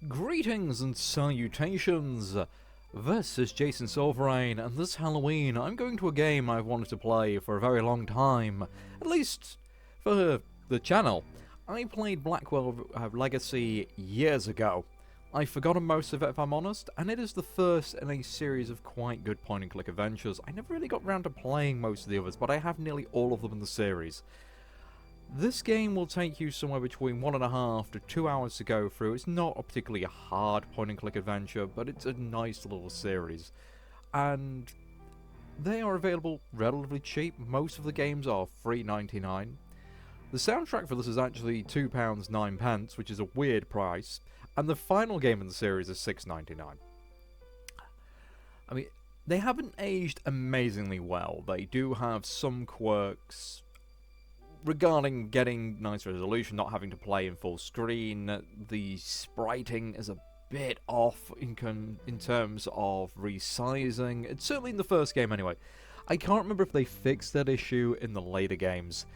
Greetings and salutations! This is Jason Silverain, and this Halloween I'm going to a game I've wanted to play for a very long time, at least for the channel. I played Blackwell Legacy years ago. I've forgotten most of it if I'm honest, and it is the first in a series of quite good point-and-click adventures. I never really got around to playing most of the others, but I have nearly all of them in the series. This game will take you somewhere between 1.5 to 2 hours to go through. It's not a particularly hard point-and-click adventure, but it's a nice little series. And they are available relatively cheap. Most of the games are $3.99. The soundtrack for this is actually £2.09, which is a weird price. And the final game in the series is $6.99. I mean, they haven't aged amazingly well. They do have some quirks regarding getting nice resolution, not having to play in full screen. The spriting is a bit off in terms of resizing. It's certainly in the first game anyway. I can't remember if they fixed that issue in the later games.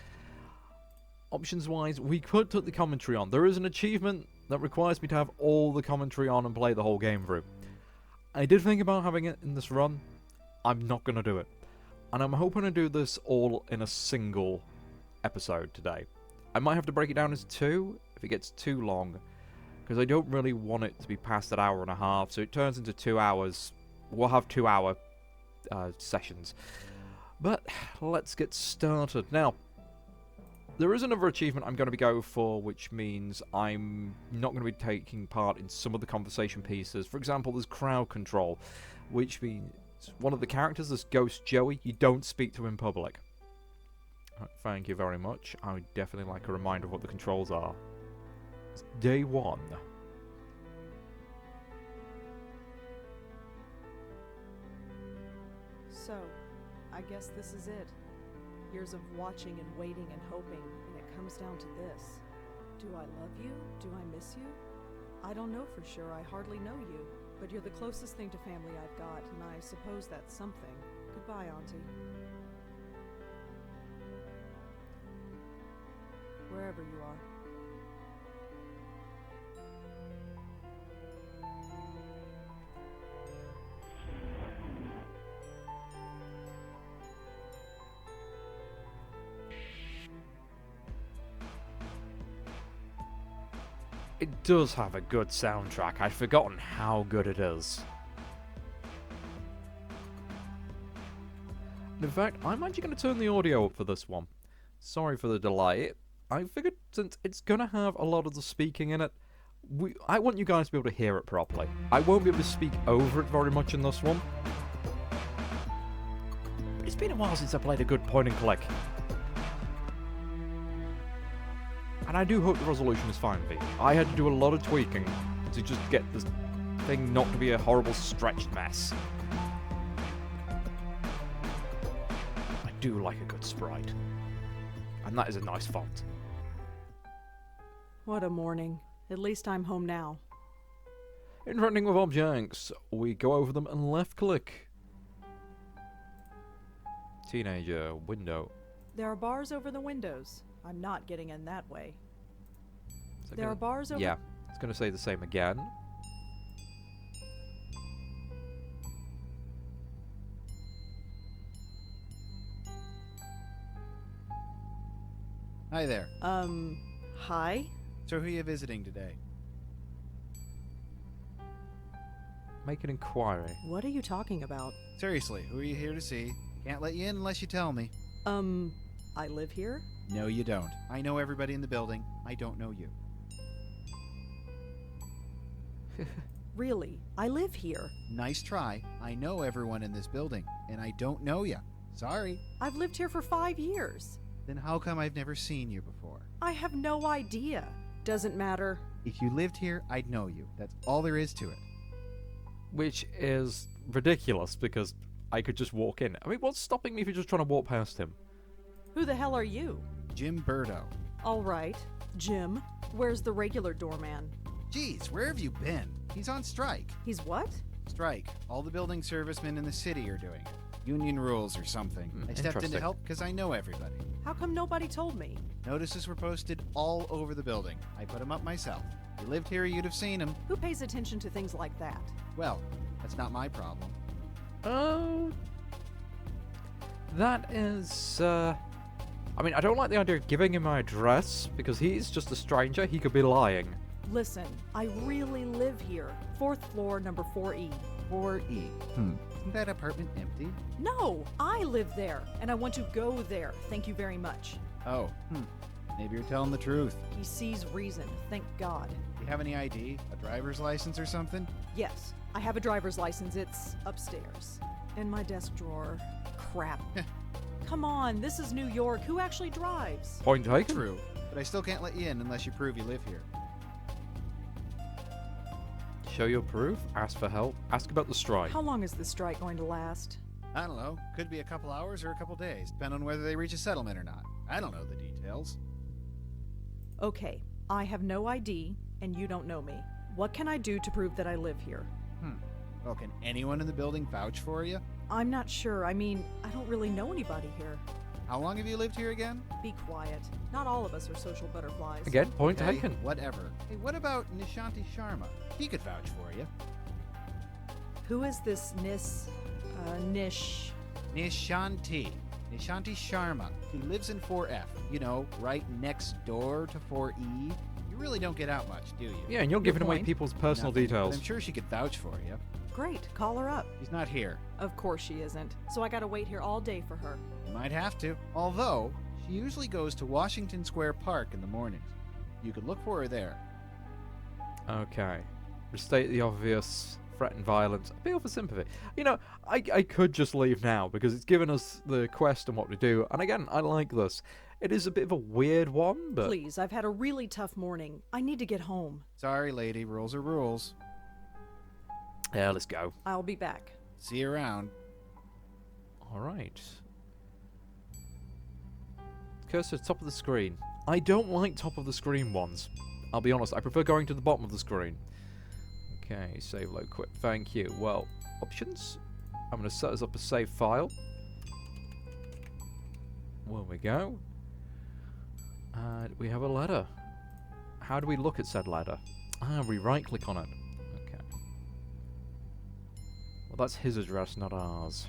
Options wise, we could put the commentary on. There is an achievement that requires me to have all the commentary on and play the whole game through. I did think about having it in this run. I'm not going to do it. And I'm hoping to do this all in a single episode today. I might have to break it down as two if it gets too long, because I don't really want it to be past that hour and a half, so it turns into 2 hours. We'll have 2 hour sessions. But let's get started. Now, there is another achievement I'm going to be going for, which means I'm not going to be taking part in some of the conversation pieces. For example, there's crowd control, which means one of the characters, this Ghost Joey, you don't speak to in public. Thank you very much. I would definitely like a reminder of what the controls are. It's day 1. So, I guess this is it. Years of watching and waiting and hoping, and it comes down to this. Do I love you? Do I miss you? I don't know for sure. I hardly know you. But you're the closest thing to family I've got, and I suppose that's something. Goodbye, Auntie. Wherever you are. It does have a good soundtrack. I'd forgotten how good it is. In fact, I'm actually going to turn the audio up for this one. Sorry for the delay. I figured since it's going to have a lot of the speaking in it, I want you guys to be able to hear it properly. I won't be able to speak over it very much in this one. But it's been a while since I played a good point and click. And I do hope the resolution is fine for you. I had to do a lot of tweaking to just get this thing not to be a horrible stretched mess. I do like a good sprite. And that is a nice font. What a morning. At least I'm home now. Interacting with objects, we go over them and left click. Teenager, window. There are bars over the windows. I'm not getting in that way. There are bars over... Yeah, it's going to say the same again. Hi there. Hi? So who are you visiting today? Make an inquiry. What are you talking about? Seriously, who are you here to see? Can't let you in unless you tell me. I live here? No, you don't. I know everybody in the building. I don't know you. Really? I live here. Nice try. I know everyone in this building, and I don't know you. Sorry. I've lived here for 5 years. Then how come I've never seen you before? I have no idea. Doesn't matter. If you lived here, I'd know you. That's all there is to it. Which is ridiculous, because I could just walk in. I mean, what's stopping me from just trying to walk past him? Who the hell are you? Jim Burdo. All right. Jim, where's the regular doorman? Geez, where have you been? He's on strike. He's what? Strike. All the building servicemen in the city are doing it. Union rules or something. I stepped in to Interesting. help because I know everybody. How come nobody told me? Notices were posted all over the building. I put them up myself. If you lived here, you'd have seen them. Who pays attention to things like that? Well, that's not my problem. Oh, that is. I mean, I don't like the idea of giving him my address because he's just a stranger. He could be lying. Listen, I really live here. 4th floor, number 4E. 4E. Isn't that apartment empty? No, I live there, and I want to go there. Thank you very much. Oh, maybe you're telling the truth. He sees reason, thank God. Do you have any ID? A driver's license or something? Yes, I have a driver's license. It's upstairs. In my desk drawer. Crap. Come on, this is New York. Who actually drives? Point taken. True, but I still can't let you in unless you prove you live here. Show your proof. Ask for help. Ask about the strike. How long is this strike going to last? I don't know. Could be a couple hours or a couple days, depending on whether they reach a settlement or not. I don't know the details. Okay, I have no ID, and you don't know me. What can I do to prove that I live here? Well, can anyone in the building vouch for you? I'm not sure. I mean, I don't really know anybody here. How long have you lived here again? Be quiet. Not all of us are social butterflies. Again, point Okay, taken. whatever. Hey, what about Nishanti Sharma? He could vouch for you. Who is this Nish? Nishanti Sharma. He lives in 4F. You know, right next door to 4E. You really don't get out much, do you? Yeah, and you're giving away point. people's personal Nothing, details. But I'm sure she could vouch for you. Great, call her up. She's not here. Of course she isn't. So I gotta wait here all day for her. You might have to. Although, she usually goes to Washington Square Park in the mornings. You could look for her there. Okay. Restate the obvious. Threaten violence. Appeal for sympathy. You know, I could just leave now because it's given us the quest and what to do. And again, I like this. It is a bit of a weird one, but... Please, I've had a really tough morning. I need to get home. Sorry, lady. Rules are rules. Yeah, let's go. I'll be back. See you around. Alright. Cursor top of the screen. I don't like top of the screen ones. I'll be honest, I prefer going to the bottom of the screen. Okay, save load quick. Thank you. Well, options. I'm going to set us up a save file. There we go. And we have a letter. How do we look at said letter? We right click on it. Okay. Well, that's his address, not ours.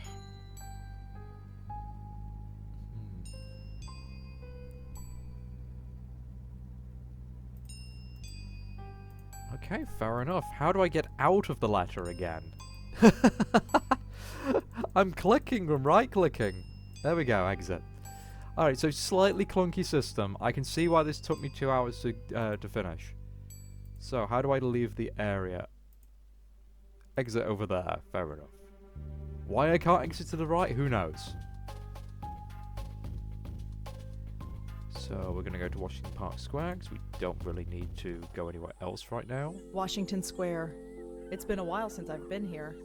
Okay, fair enough. How do I get out of the letter again? I'm clicking and right-clicking. There we go, exit. Alright, so slightly clunky system. I can see why this took me 2 hours to finish. So, how do I leave the area? Exit over there. Fair enough. Why I can't exit to the right, who knows? So, we're going to go to Washington Park Square, because we don't really need to go anywhere else right now. Washington Square. It's been a while since I've been here.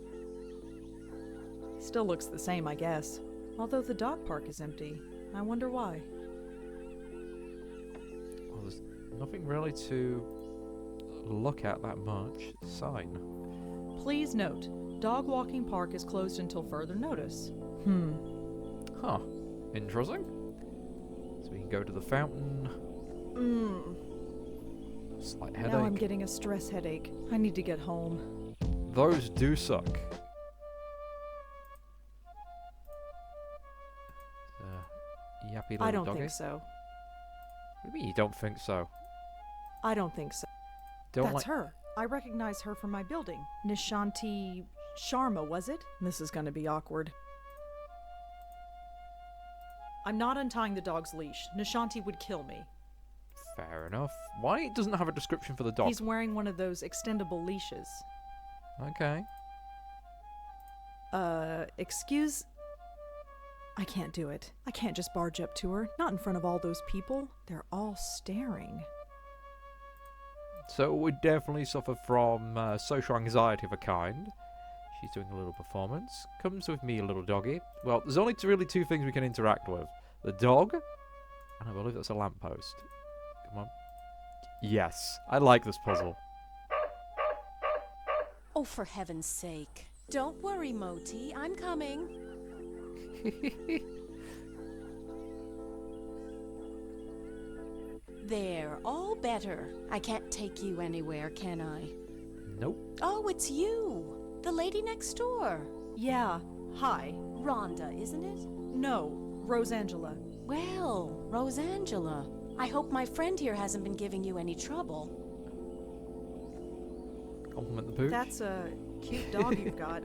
Still looks the same, I guess. Although the dog park is empty. I wonder why. Well, there's nothing really to look at that much. Sign. Please note, dog walking park is closed until further notice. Huh. Interesting. So we can go to the fountain. Slight headache. Now I'm getting a stress headache. I need to get home. Those do suck. Yappy little I don't doggy. think so. What do you mean you don't think so? I don't think so. Don't That's like. her. I recognize her from my building. Nishanti Sharma, was it? This is gonna be awkward. I'm not untying the dog's leash. Nishanti would kill me. Fair enough. Why it doesn't have a description for the dog? He's wearing one of those extendable leashes. Okay. Excuse? I can't do it. I can't just barge up to her. Not in front of all those people. They're all staring. So we definitely suffer from social anxiety of a kind. She's doing a little performance. Comes with me, little doggy. Well, there's only really two things we can interact with. The dog, and I believe that's a lamppost. Come on. Yes, I like this puzzle. Oh, for heaven's sake. Don't worry, Moti. I'm coming. There, all better. I can't take you anywhere, can I? Nope. Oh, it's you! The lady next door. Yeah, hi. Rhonda, isn't it? No, Rosangela. Well, Rosangela. I hope my friend here hasn't been giving you any trouble. Compliment the pooch. That's a cute dog you've got.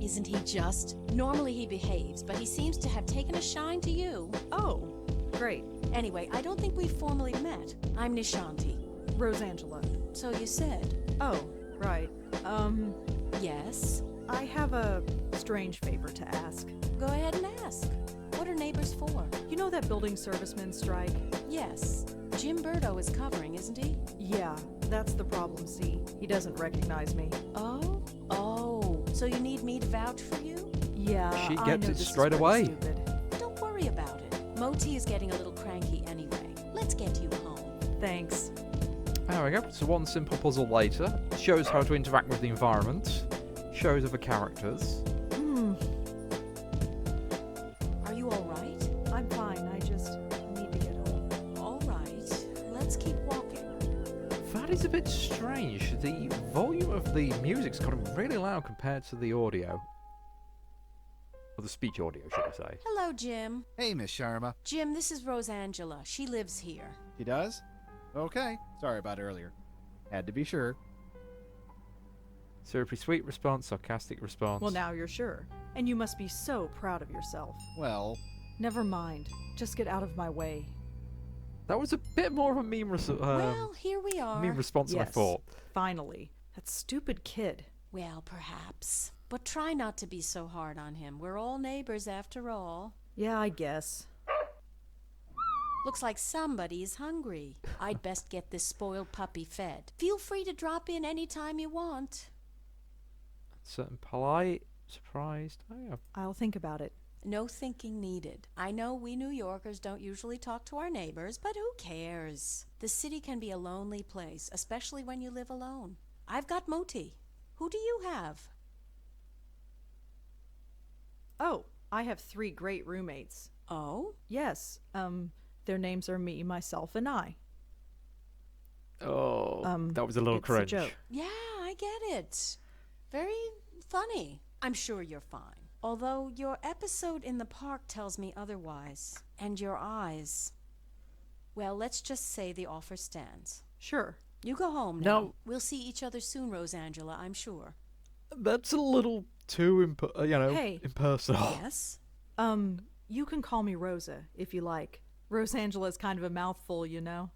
Isn't he just? Normally he behaves, but he seems to have taken a shine to you. Oh, great. Anyway, I don't think we've formally met. I'm Nishanti. Rosangela. So you said. Oh, right. Yes? I have a strange favor to ask. Go ahead and ask. What are neighbors for? You know that building servicemen strike? Yes. Jim Burdo is covering, isn't he? Yeah, that's the problem, see. He doesn't recognize me. Oh? Oh. So you need me to vouch for you? Yeah, She I gets know it this is straight pretty away. Stupid. Don't worry about it. Moti is getting a little cranky anyway. Let's get you home. Thanks. There we go. So one simple puzzle later. Shows how to interact with the environment. Shows other characters. Are you all right? I'm fine. I just need to get home. All right. Let's keep walking. That is a bit strange. The volume of the music's gotten really loud compared to the audio. Or the speech audio, should I say. Hello, Jim. Hey, Miss Sharma. Jim, this is Rosangela. She lives here. He does? Okay. Sorry about earlier. Had to be sure. Syrupy sweet response, sarcastic response. Well, now you're sure. And you must be so proud of yourself. Well, Never mind. Just get out of my way. That was a bit more of a meme, Well, here we are. meme response than I Yes. thought. Finally. That stupid kid. Well, perhaps. But try not to be so hard on him. We're all neighbors after all. Yeah, I guess. Looks like somebody's hungry. I'd best get this spoiled puppy fed. Feel free to drop in any time you want. Certain polite, surprised. Oh, yeah. I'll think about it. No thinking needed. I know we New Yorkers don't usually talk to our neighbors, but who cares? The city can be a lonely place, especially when you live alone. I've got Moti. Who do you have? Oh, I have 3 great roommates. Oh? Yes, their names are me, myself, and I. Oh, that was a little it's cringe. a joke. Yeah, I get it. Very funny. I'm sure you're fine. Although your episode in the park tells me otherwise. And your eyes. Well, let's just say the offer stands. Sure. You go home now. No. We'll see each other soon, Rosangela, I'm sure. That's a little too, Hey. impersonal. Yes? You can call me Rosa, if you like. Rosangela's kind of a mouthful, you know.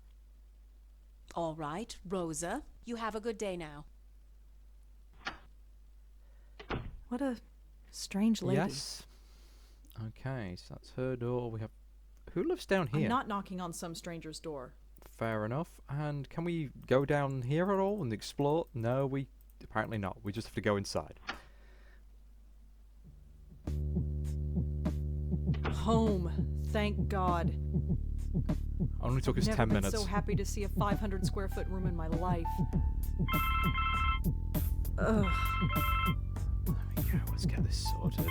All right, Rosa. You have a good day now. What a strange lady. Yes. Okay, so that's her door. We have... Who lives down here? I'm not knocking on some stranger's door. Fair enough. And can we go down here at all and explore? No, we... Apparently not. We just have to go inside. Home. Thank God. Only took us Never 10 been minutes. so happy to see a 500 square foot room in my life. Ugh. There we go. Let's get this sorted.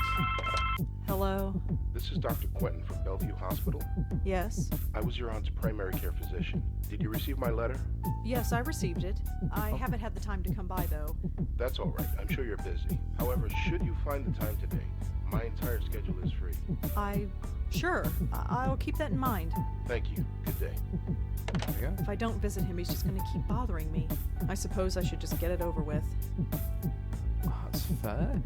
Hello? This is Dr. Quentin from Bellevue Hospital. Yes? I was your aunt's primary care physician. Did you receive my letter? Yes, I received it. I haven't had the time to come by, though. That's all right. I'm sure you're busy. However, should you find the time today, my entire schedule is free. Sure. I'll keep that in mind. Thank you. Good day. There we go. If I don't visit him, he's just going to keep bothering me. I suppose I should just get it over with. Oh, that's fair.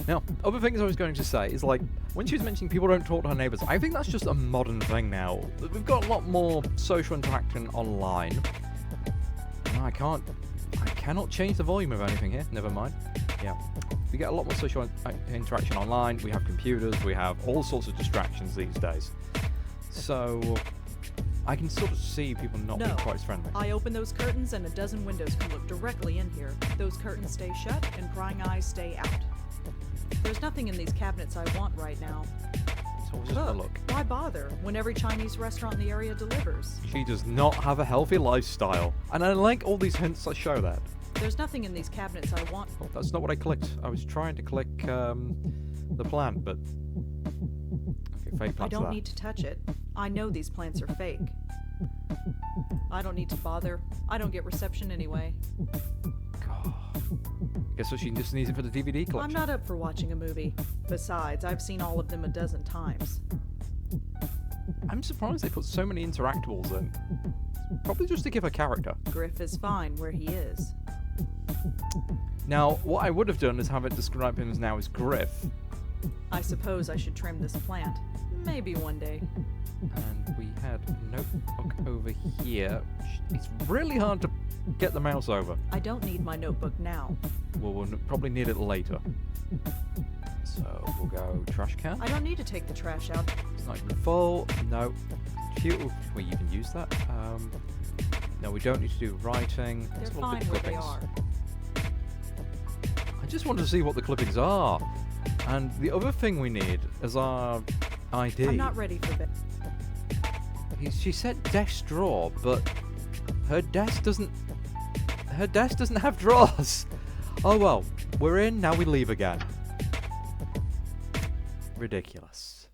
Now, other things I was going to say is like, when she was mentioning people don't talk to her neighbours, I think that's just a modern thing now. We've got a lot more social interaction online. No, I cannot change the volume of anything here. Never mind. Yeah. We get a lot more social interaction online. We have computers. We have all sorts of distractions these days. So, I can sort of see people not being quite as friendly. I open those curtains and a dozen windows can look directly in here. Those curtains stay shut and prying eyes stay out. There's nothing in these cabinets I want right now. So we'll just have a look. Why bother when every Chinese restaurant in the area delivers? She does not have a healthy lifestyle. And I like all these hints that show that. There's nothing in these cabinets I want. Well, that's not what I clicked. I was trying to click the plant, but... Okay, fake I plant's don't there. need to touch it. I know these plants are fake. I don't need to bother. I don't get reception anyway. God. Guess what, she just needs it for the DVD collection. I'm not up for watching a movie. Besides, I've seen all of them a dozen times. I'm surprised they put so many interactables in. Probably just to give a character. Griff is fine where he is. Now, what I would have done is have it describe him as now as Griff. I suppose I should trim this plant. Maybe one day. And we had a notebook over here. It's really hard to get the mouse over. I don't need my notebook now. Well, we'll probably need it later. So we'll go trash can. I don't need to take the trash out. It's not even full. No. Cute. We even use that. No, we don't need to do writing. They're Let's look at fine the where they clippings. are. I just wanted to see what the clippings are. And the other thing we need is our ID. I'm not ready for bed. She said desk drawer, but her desk doesn't have drawers. Oh well, we're in, now we leave again. Ridiculous.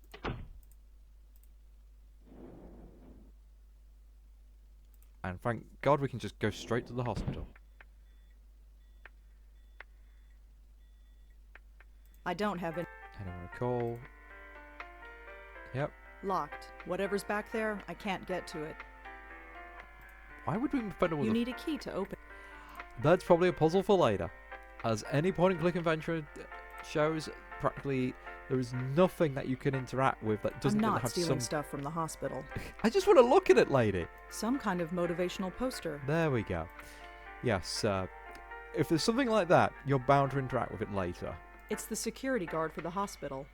And thank God we can just go straight to the hospital. I don't have it Anyone to call? Yep. locked. Whatever's back there, I can't get to it. Why would we fiddle with You a... need a key to open. That's probably a puzzle for later. As any point-and-click adventure shows, practically there is nothing that you can interact with that I'm doesn't not have stealing some... stuff from the hospital. I just want to look at it, lady. Some kind of motivational poster. There we go. Yes, if there's something like that, you're bound to interact with it later. It's the security guard for the hospital.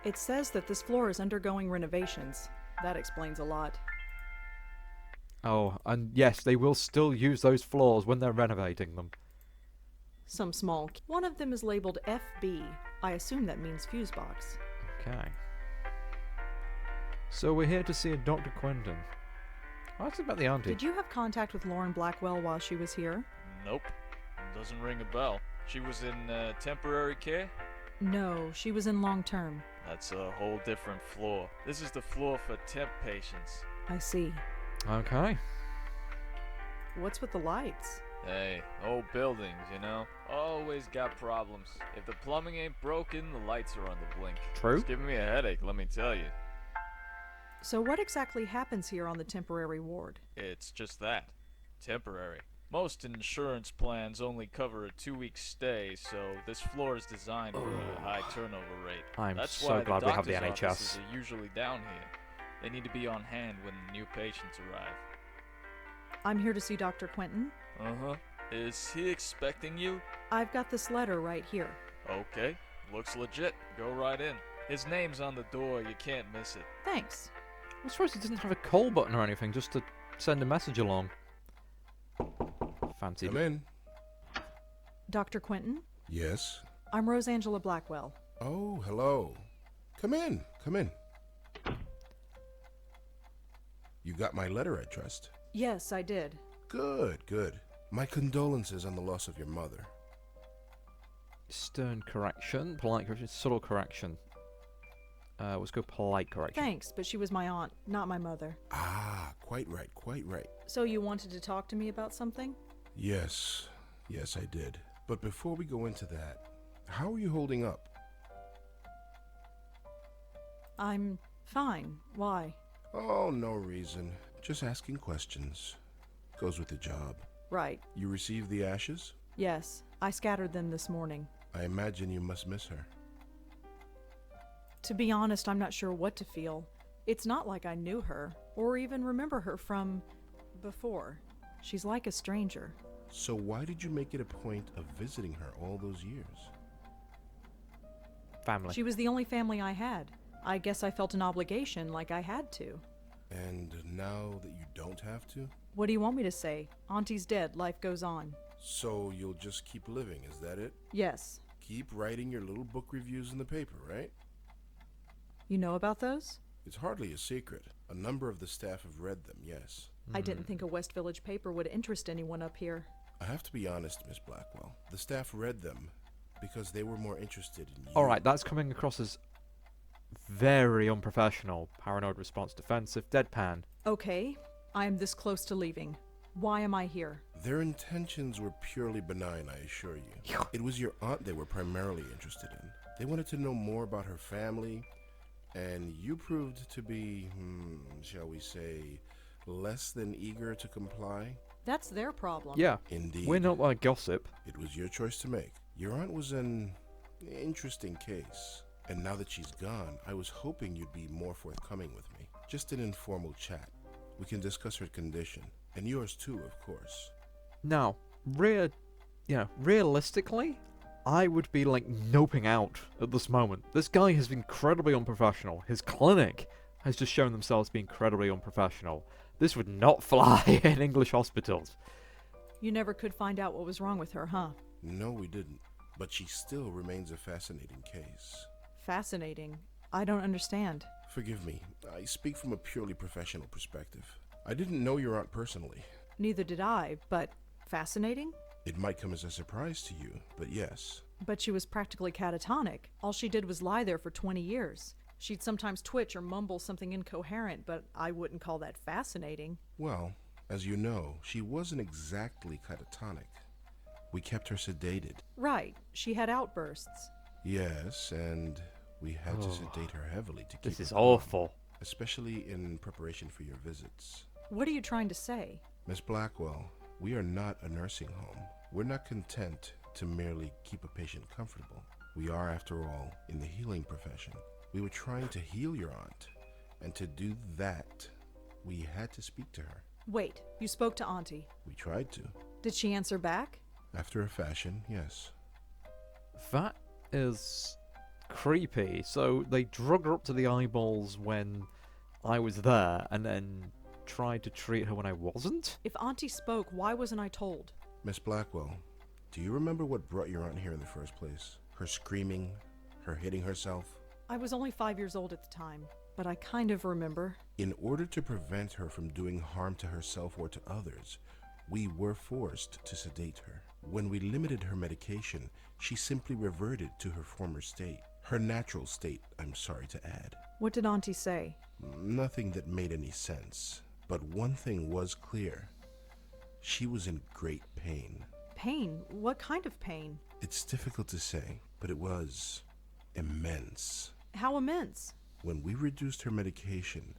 It says that this floor is undergoing renovations. That explains a lot. Oh, and yes, they will still use those floors when they're renovating them. Some small. One of them is labeled FB. I assume that means fuse box. Okay. So we're here to see a Dr. Quentin. Ask about the auntie. Did you have contact with Lauren Blackwell while she was here? Nope. Doesn't ring a bell. She was in temporary care? No, she was in long term. That's a whole different floor. This is the floor for temp patients. I see. Okay. What's with the lights? Hey, old buildings, you know? Always got problems. If the plumbing ain't broken, the lights are on the blink. True. It's giving me a headache, let me tell you. So what exactly happens here on the temporary ward? It's just that. Temporary. Most insurance plans only cover a 2-week stay, so this floor is designed for a high turnover rate. I'm That's so why glad we have the doctor's NHS. offices are usually down here. They need to be on hand when new patients arrive. I'm here to see Dr. Quentin. Uh-huh. Is he expecting you? I've got this letter right here. Okay. Looks legit. Go right in. His name's on the door. You can't miss it. Thanks. I'm surprised it doesn't have a call button or anything, just to send a message along. Fancy. Come in. Dr. Quentin? Yes. I'm Rosangela Blackwell. Oh, hello. Come in. Come in. You got my letter, I trust. Yes, I did. Good, good. My condolences on the loss of your mother. Stern correction, polite correction, subtle correction. Let's go polite correction. Thanks, but she was my aunt, not my mother. Ah, quite right, quite right. So you wanted to talk to me about something? Yes, yes, I did. But before we go into that, how are you holding up? I'm fine. Why? Oh, no reason. Just asking questions. Goes with the job. Right. You received the ashes? Yes, I scattered them this morning. I imagine you must miss her. To be honest, I'm not sure what to feel. It's not like I knew her, or even remember her from before. She's like a stranger. So why did you make it a point of visiting her all those years? Family. She was the only family I had. I guess I felt an obligation, like I had to. And now that you don't have to? What do you want me to say? Auntie's dead, life goes on. So you'll just keep living, is that it? Yes. Keep writing your little book reviews in the paper, right? You know about those? It's hardly a secret. A number of the staff have read them, yes. I didn't think a West Village paper would interest anyone up here. I have to be honest, Miss Blackwell. The staff read them, Because they were more interested in you. Alright, that's coming across as very unprofessional. Paranoid response defensive, deadpan. Okay, I am this close to leaving. Why am I here? Their intentions were purely benign, I assure you. It was your aunt they were primarily interested in. They wanted to know more about her family, and you proved to be, shall we say, less than eager to comply. That's their problem. Yeah, Indeed. we're not like gossip. It was your choice to make. Your aunt was an interesting case. And now that she's gone, I was hoping you'd be more forthcoming with me. Just an informal chat. We can discuss her condition. And yours too, of course. Now, realistically, I would be like noping out at this moment. This guy has been incredibly unprofessional. His clinic has just shown themselves to be incredibly unprofessional. This would not fly in English hospitals. You never could find out what was wrong with her, huh? No, we didn't. But she still remains a fascinating case. Fascinating. I don't understand. Forgive me, I speak from a purely professional perspective. I didn't know your aunt personally. Neither did I, but fascinating? It might come as a surprise to you, but yes. But she was practically catatonic. All she did was lie there for 20 years. She'd sometimes twitch or mumble something incoherent, but I wouldn't call that fascinating. Well, as you know, she wasn't exactly catatonic. We kept her sedated. Right, she had outbursts. Yes, and we had to sedate her heavily to keep This her is calm, awful. especially in preparation for your visits. What are you trying to say? Miss Blackwell, we are not a nursing home. We're not content to merely keep a patient comfortable. We are, after all, in the healing profession. We were trying to heal your aunt, and to do that, we had to speak to her. Wait, you spoke to Auntie. We tried to. Did she answer back? After a fashion, yes. That is creepy. So they drug her up to the eyeballs when I was there, and then tried to treat her when I wasn't? If Auntie spoke, why wasn't I told? Miss Blackwell, do you remember what brought your aunt here in the first place? Her screaming, her hitting herself? I was only 5 years old at the time, but I kind of remember. In order to prevent her from doing harm to herself or to others, we were forced to sedate her. When we limited her medication, she simply reverted to her former state. Her natural state, I'm sorry to add. What did Auntie say? Nothing that made any sense. But one thing was clear. She was in great pain. Pain? What kind of pain? It's difficult to say, but it was immense. How immense? When we reduced her medication,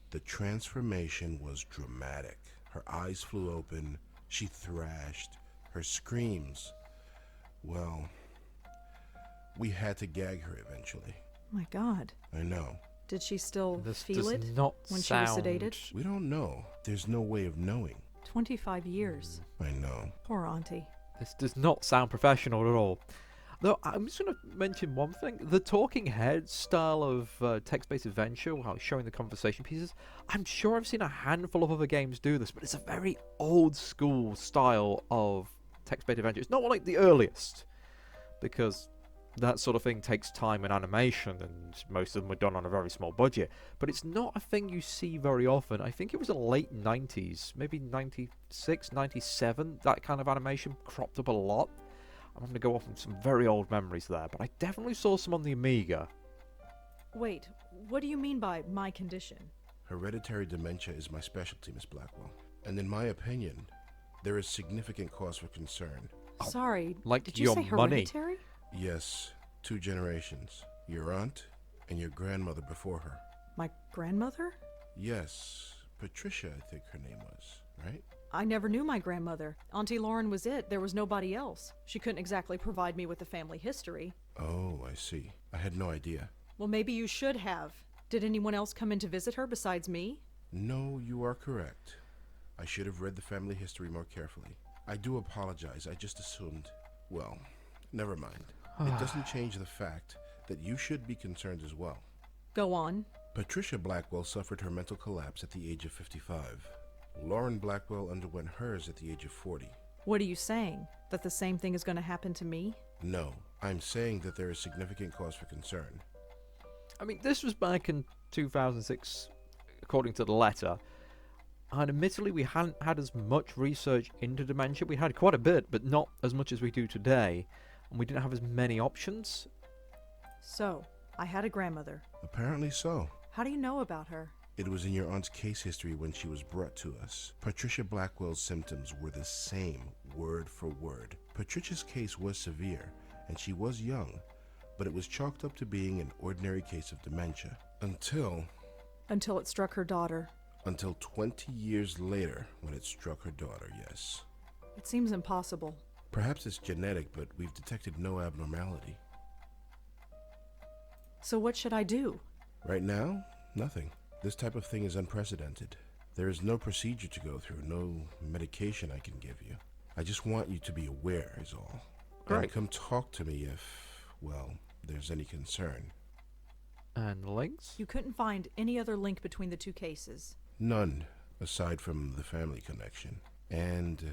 the transformation was dramatic. Her eyes flew open, she thrashed, her screams. Well, we had to gag her eventually. My God. I know. Did she still This feel does it not when she was sound... sedated? We don't know. There's no way of knowing. 25 years. I know. Poor Auntie. This does not sound professional at all. Though, I'm just going to mention one thing. The talking head style of text-based adventure, while showing the conversation pieces, I'm sure I've seen a handful of other games do this, but it's a very old-school style of text-based adventure. It's not like the earliest, because that sort of thing takes time and animation, and most of them were done on a very small budget. But it's not a thing you see very often. I think it was in the late 90s, maybe 96, 97, that kind of animation cropped up a lot. I'm going to go off on some very old memories there, but I definitely saw some on the Amiga. Wait, what do you mean by my condition? Hereditary dementia is my specialty, Miss Blackwell. And in my opinion, there is significant cause for concern. Sorry, Like did you your say money. hereditary? Yes, 2 generations. Your aunt and your grandmother before her. My grandmother? Yes, Patricia, I think her name was, right? I never knew my grandmother. Auntie Lauren was it. There was nobody else. She couldn't exactly provide me with a family history. Oh, I see. I had no idea. Well, maybe you should have. Did anyone else come in to visit her besides me? No, you are correct. I should have read the family history more carefully. I do apologize. I just assumed. Well, never mind. It doesn't change the fact that you should be concerned as well. Go on. Patricia Blackwell suffered her mental collapse at the age of 55. Lauren Blackwell underwent hers at the age of 40. What are you saying? That the same thing is going to happen to me? No, I'm saying that there is significant cause for concern. I mean, this was back in 2006, according to the letter. And admittedly, we hadn't had as much research into dementia. We had quite a bit, but not as much as we do today. and we didn't have as many options. So, I had a grandmother. Apparently so. How do you know about her? It was in your aunt's case history when she was brought to us. Patricia Blackwell's symptoms were the same, word for word. Patricia's case was severe, and she was young, but it was chalked up to being an ordinary case of dementia. Until it struck her daughter. Until 20 years later, when it struck her daughter, yes. It seems impossible. Perhaps it's genetic, but we've detected no abnormality. So what should I do? Right now, nothing. This type of thing is unprecedented. There is no procedure to go through, no medication I can give you. I just want you to be aware, is all. Great. And come talk to me if, well, there's any concern. And links? You couldn't find any other link between the two cases. None, aside from the family connection. And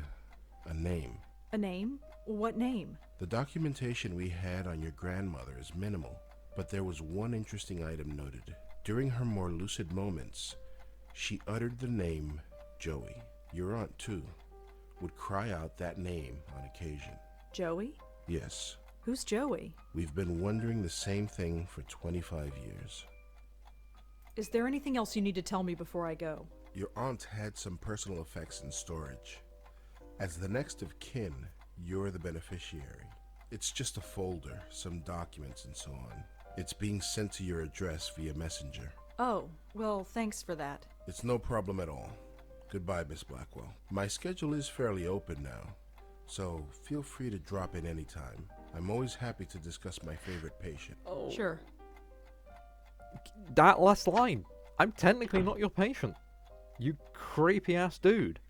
a name. A name? What name? The documentation we had on your grandmother is minimal, but there was one interesting item noted. During her more lucid moments, she uttered the name Joey. Your aunt, too, would cry out that name on occasion. Joey? Yes. Who's Joey? We've been wondering the same thing for 25 years. Is there anything else you need to tell me before I go? Your aunt had some personal effects in storage. As the next of kin, you're the beneficiary. It's just a folder, some documents and so on. It's being sent to your address via messenger. Oh, well, thanks for that. It's no problem at all. Goodbye, Miss Blackwell. My schedule is fairly open now, so feel free to drop in anytime. I'm always happy to discuss my favorite patient. Oh. Sure. That last line. I'm technically not your patient. You creepy ass dude.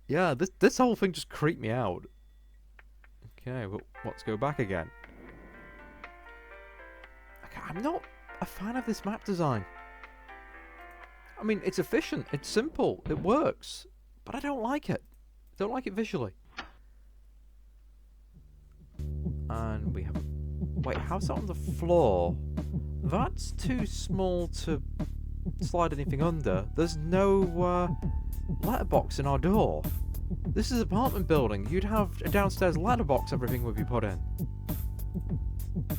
Yeah, this whole thing just creeped me out. Okay, well, let's go back again. Okay, I'm not a fan of this map design. I mean, it's efficient, it's simple, it works, but I don't like it. I don't like it visually. And we have... Wait, how's that on the floor? That's too small to slide anything under. There's no letterbox in our door. This is an apartment building. You'd have a downstairs letterbox everything would be put in.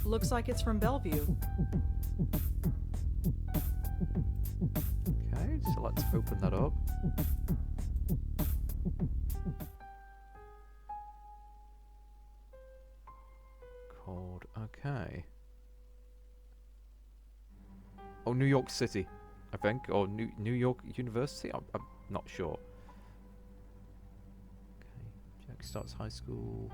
Looks like it's from Bellevue. Okay, so let's open that up. Code, okay. Oh, New York City, I think, or New York University. I'm not sure. Okay, Jack starts high school.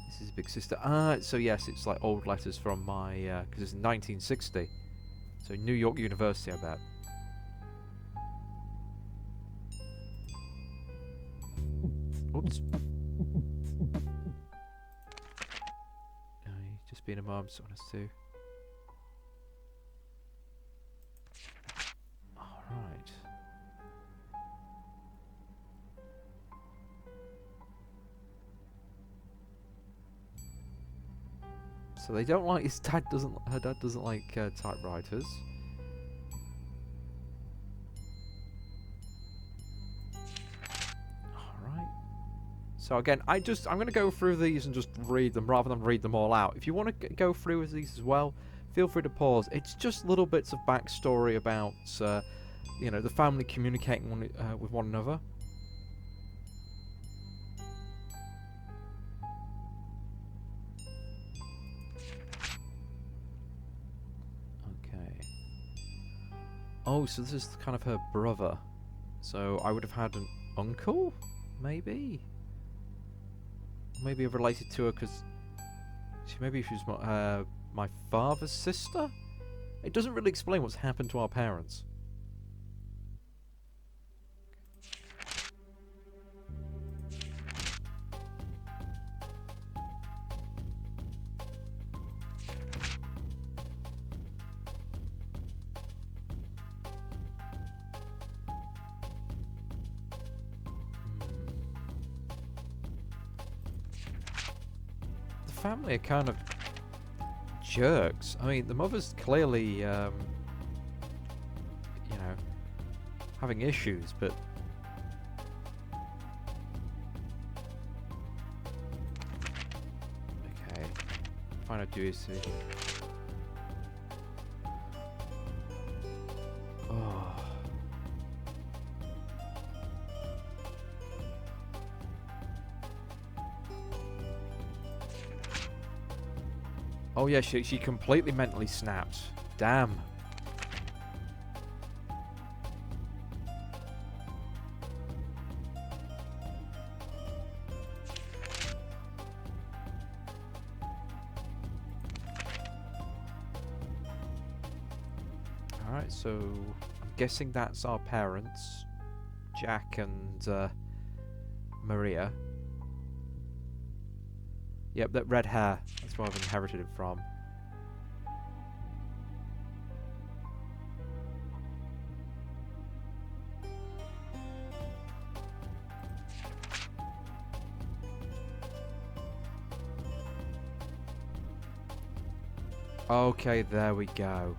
This is Big Sister. So yes, it's like old letters from my because it's 1960. So New York University, I bet. Oops. Just being a mom, so honest too. Alright. So they don't like her dad doesn't like typewriters. Alright. So again, I'm going to go through these and just read them rather than read them all out. If you want to go through with these as well, feel free to pause. It's just little bits of backstory about, you know, the family communicating with one another. Okay. Oh, so this is kind of her brother. So I would have had an uncle, maybe? Maybe related to her because maybe she was my father's sister? It doesn't really explain what's happened to our parents. Family are kind of jerks. I mean, the mother's clearly, you know, having issues, but kind of juicy. Oh. Oh yeah, she completely mentally snapped. Damn. Alright, so I'm guessing that's our parents, Jack and Maria. Yep, that red hair. That's where I've inherited it from. Okay, there we go.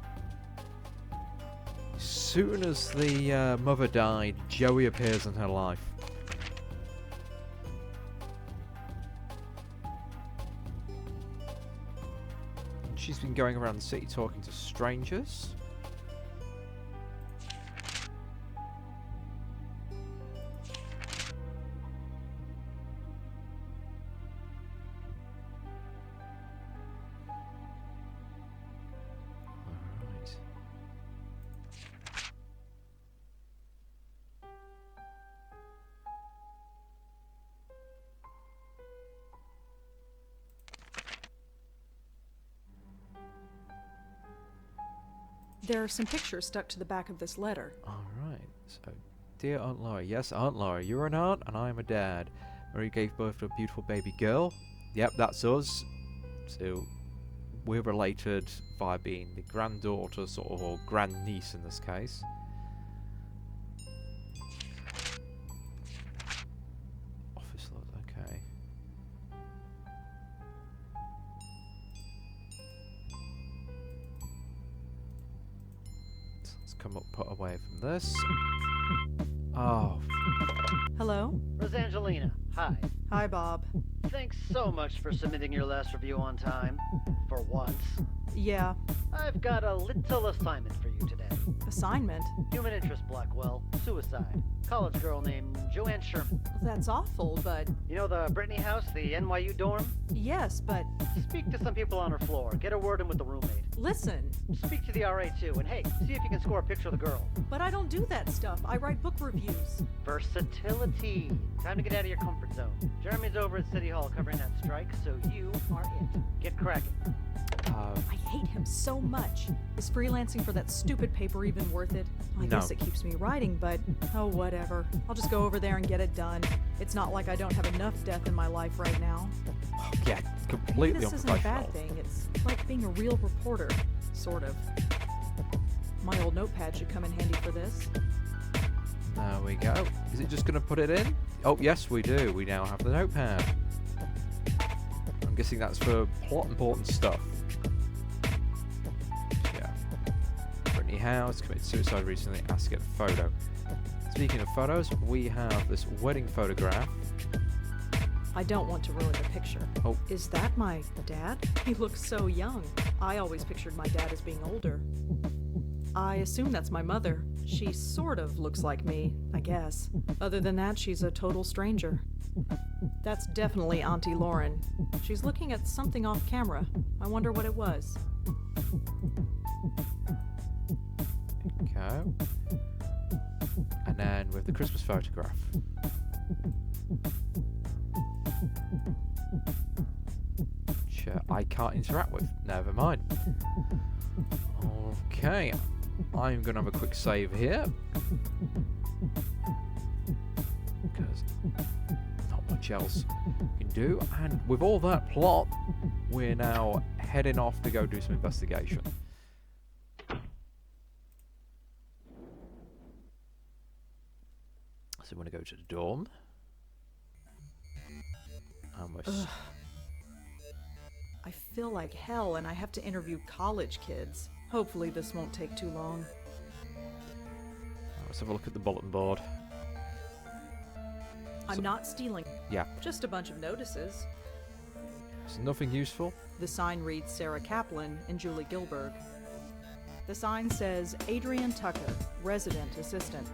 Soon as the mother died, Joey appears in her life. She's been going around the city talking to strangers. Alright. There are some pictures stuck to the back of this letter. Alright, so, dear Aunt Laura, yes, Aunt Laura, you're an aunt and I'm a dad. Marie gave birth to a beautiful baby girl. Yep, that's us. So, we're related by being the granddaughter, sort of, or grandniece in this case. Office lot, okay. Let's come up, put away from this. Oh, Hello? Rosangelina, hi. Hi, Bob. Thanks so much for submitting your last review on time. For once. Yeah, I've got a little assignment for you today. assignment? Human interest, Blackwell. Suicide. College girl named Joanne Sherman. That's awful, but You know the Brittany house, the NYU dorm? yes, but Speak to some people on her floor. Get a word in with the roommate. listen. Speak to the RA too, and hey, see if you can score a picture of the girl. But I don't do that stuff. I write book reviews. Versatility. Time to get out of your comfort zone. Jeremy's over at City Hall covering that strike, so you are it. Get cracking. I hate him so much. Is freelancing for that stupid paper even worth it? I No. guess it keeps me writing, but oh, whatever. I'll just go over there and get it done. It's not like I don't have enough death in my life right now. yeah, completely This isn't a unprofessional. bad thing. It's like being a real reporter, sort of. My old notepad should come in handy for this. There we go. Is it just going to put it in? Oh, yes, we do. We now have the notepad. I'm guessing that's for plot important stuff. Yeah. Brittany House committed suicide recently. Asked to get a photo. Speaking of photos, we have this wedding photograph. I don't want to ruin the picture. Oh. Is that my dad? He looks so young. I always pictured my dad as being older. I assume that's my mother. She sort of looks like me, I guess. Other than that, she's a total stranger. That's definitely Auntie Lauren. She's looking at something off camera. I wonder what it was. Okay. And then with the Christmas photograph. Which I can't interact with. Never mind. Okay. I'm going to have a quick save here. Because not much else we can do. And with all that plot, we're now heading off to go do some investigation. So we're going to go to the dorm. And we're Ugh. I feel like hell and I have to interview college kids. Hopefully this won't take too long. let's have a look at the bulletin board. I'm So- not stealing. Yeah. Just a bunch of notices. Is nothing useful? The sign reads Sarah Kaplan and Julie Gilberg. The sign says Adrian Tucker, resident assistant.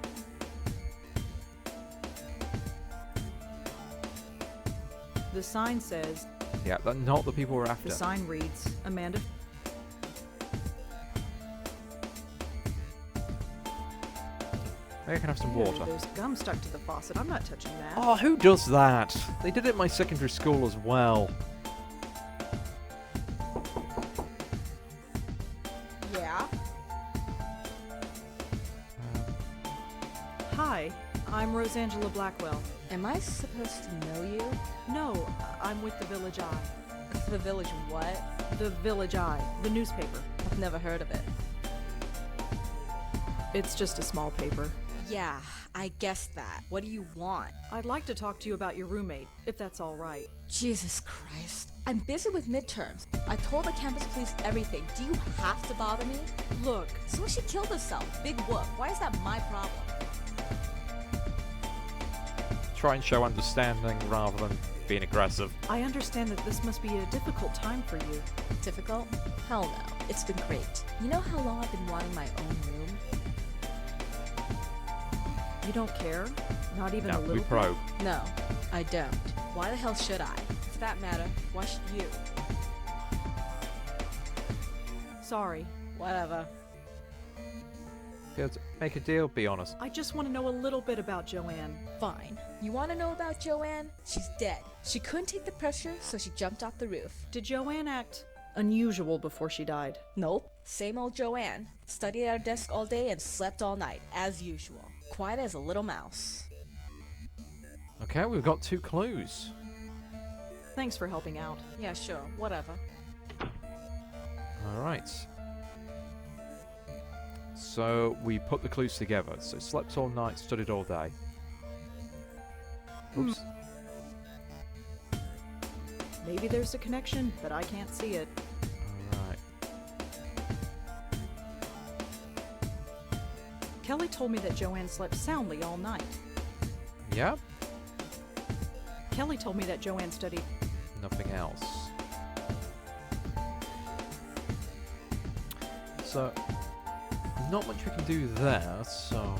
The sign says, Yeah, that's not the people we're after. the sign reads Amanda. Maybe I can have some Ew, water. There's gum stuck to the faucet. I'm not touching that. Oh, who does that? They did it in my secondary school as well. Yeah? Hi, I'm Rosangela Blackwell. Am I supposed to know you? No, I'm with the Village Eye. The village what? The Village Eye, the newspaper. I've never heard of it. It's just a small paper. Yeah, I guessed that. What do you want? I'd like to talk to you about your roommate, if that's all right. Jesus Christ. I'm busy with midterms. I told the campus police everything. Do you have to bother me? Look, So she killed herself. Big whoop. Why is that my problem? Try and show understanding rather than being aggressive. I understand that this must be a difficult time for you. Difficult? Hell no. It's been great. You know how long I've been wanting my own room? You don't care? Not even a No, little we bit? probe. No, I don't. Why the hell should I? For that matter, why should you? Sorry. Whatever. Good. Make a deal, be honest. I just want to know a little bit about Joanne. Fine. You want to know about Joanne? She's dead. She couldn't take the pressure, so she jumped off the roof. Did Joanne act unusual before she died? Nope. Same old Joanne. Studied at her desk all day and slept all night, as usual. Quiet as a little mouse. Okay, we've got 2 clues. Thanks for helping out. Yeah, sure. Whatever. Alright. So, we put the clues together. So, slept all night, studied all day. Oops. Maybe there's a connection, but I can't see it. Alright. Kelly told me that Joanne slept soundly all night. Yeah? Kelly told me that Joanne studied. Nothing else. So, not much we can do there, so...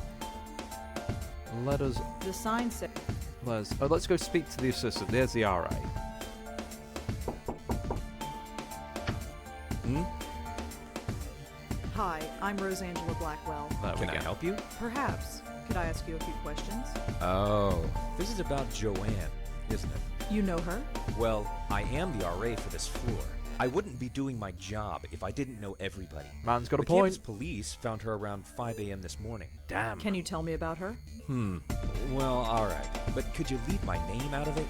Let us... The sign said. let's go speak to the assistant. There's the RA. Hi, I'm Rosangela Blackwell. There we Can I go. help you? Perhaps. Could I ask you a few questions? Oh, this is about Joanne, isn't it? You know her? Well, I am the RA for this floor. I wouldn't be doing my job if I didn't know everybody. Man's got a The campus point. police found her around 5 a.m. this morning. Damn. Can you tell me about her? Well, alright. But could you leave my name out of it?